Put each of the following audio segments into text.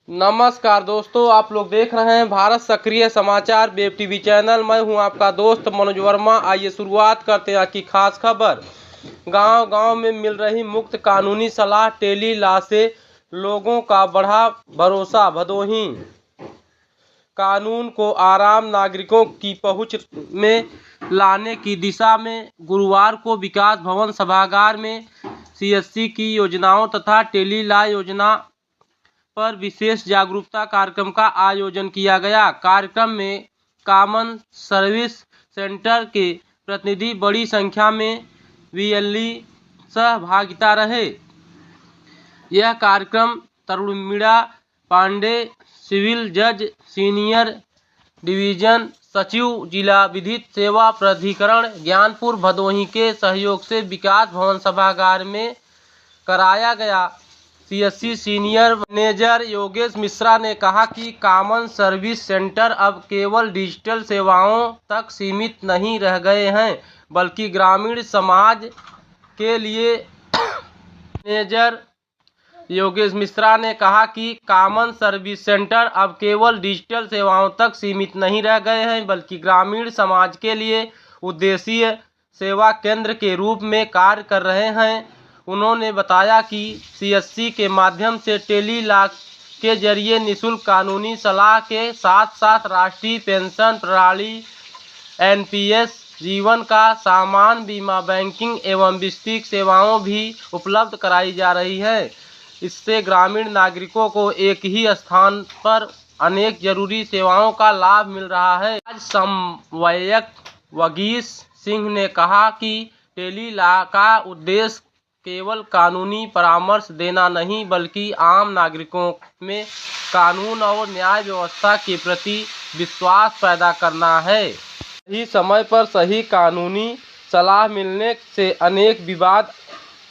नमस्कार दोस्तों, आप लोग देख रहे हैं भारत सक्रिय समाचार वेब टीवी चैनल। मैं हूं आपका दोस्त मनोज वर्मा। आइए शुरुआत करते हैं आज की खास खबर। गांव-गांव में मिल रही मुफ्त कानूनी सलाह, टेली लॉ से लोगों का बढ़ा भरोसा। भदोही कानून को आम नागरिकों की पहुंच में लाने की दिशा में गुरुवार को विकास भवन सभागार में सीएससी की योजनाओं तथा टेली लॉ योजना पर विशेष जागरूकता कार्यक्रम का आयोजन किया गया। कार्यक्रम में कॉमन सर्विस सेंटर के प्रतिनिधि बड़ी संख्या में वीएलई सहभागिता रहे। यह कार्यक्रम तरुणीमीरा पांडे, सिविल जज, सीनियर डिवीजन सचिव, जिला विधिक सेवा प्राधिकरण ज्ञानपुर भदोही के सहयोग से विकास भवन सभागार में कराया गया। CSC senior manager Yogesh Mishra ने कहा कि कॉमन सर्विस सेंटर अब केवल डिजिटल सेवाओं तक सीमित नहीं रह गए हैं, बल्कि ग्रामीण समाज के लिए मैनेजर योगेश मिश्रा ने कहा कि कॉमन सर्विस सेंटर अब केवल डिजिटल सेवाओं तक सीमित नहीं रह गए हैं, बल्कि ग्रामीण समाज के लिए उद्देश्य सेवा केंद्र के रूप में कार्य कर रहे हैं। उन्होंने बताया कि सीएससी के माध्यम से टेली लॉ के जरिए निःशुल्क कानूनी सलाह के साथ साथ राष्ट्रीय पेंशन प्रणाली, एनपीएस, जीवन का सामान बीमा, बैंकिंग एवं वित्तीय सेवाओं भी उपलब्ध कराई जा रही है। इससे ग्रामीण नागरिकों को एक ही स्थान पर अनेक जरूरी सेवाओं का लाभ मिल रहा है। आज समन्वयक वगीश सिंह ने कहा कि टेली लॉ का उद्देश्य केवल कानूनी परामर्श देना नहीं, बल्कि आम नागरिकों में कानून और न्याय व्यवस्था के प्रति विश्वास पैदा करना है। सही समय पर सही कानूनी सलाह मिलने से अनेक विवाद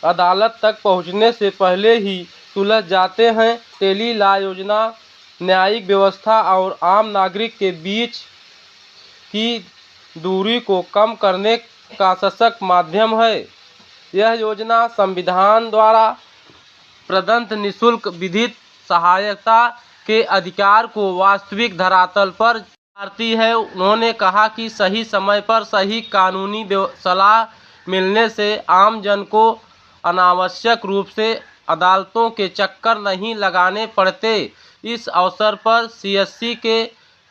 अदालत तक पहुंचने से पहले ही सुलझ जाते हैं। टेली लॉ योजना न्यायिक व्यवस्था और आम नागरिक के बीच की दूरी को कम करने का सशक्त माध्यम है। यह योजना संविधान द्वारा प्रदत्त निःशुल्क विधिक सहायता के अधिकार को वास्तविक धरातल पर उतारती है। उन्होंने कहा कि सही समय पर सही कानूनी सलाह मिलने से आम जन को अनावश्यक रूप से अदालतों के चक्कर नहीं लगाने पड़ते। इस अवसर पर सीएससी के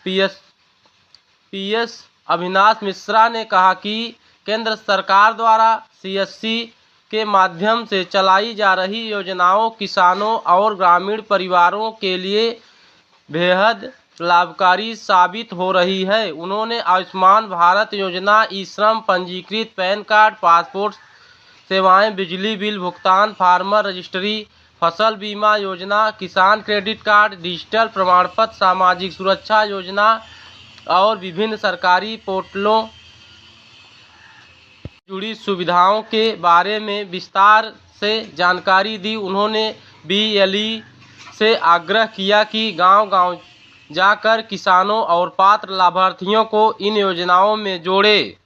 पीएस अविनाश मिश्रा ने कहा कि केंद्र सरकार द्वारा सीएससी के माध्यम से चलाई जा रही योजनाओं किसानों और ग्रामीण परिवारों के लिए बेहद लाभकारी साबित हो रही है। उन्होंने आयुष्मान भारत योजना, ई-श्रम, पंजीकृत पैन कार्ड, पासपोर्ट सेवाएं, बिजली बिल भुगतान, फार्मर रजिस्ट्री, फसल बीमा योजना, किसान क्रेडिट कार्ड, डिजिटल प्रमाण पत्र, सामाजिक सुरक्षा योजना और विभिन्न सरकारी पोर्टलों जुड़ी सुविधाओं के बारे में विस्तार से जानकारी दी। उन्होंने बीएलई से आग्रह किया कि गांव-गांव जाकर किसानों और पात्र लाभार्थियों को इन योजनाओं में जोड़े।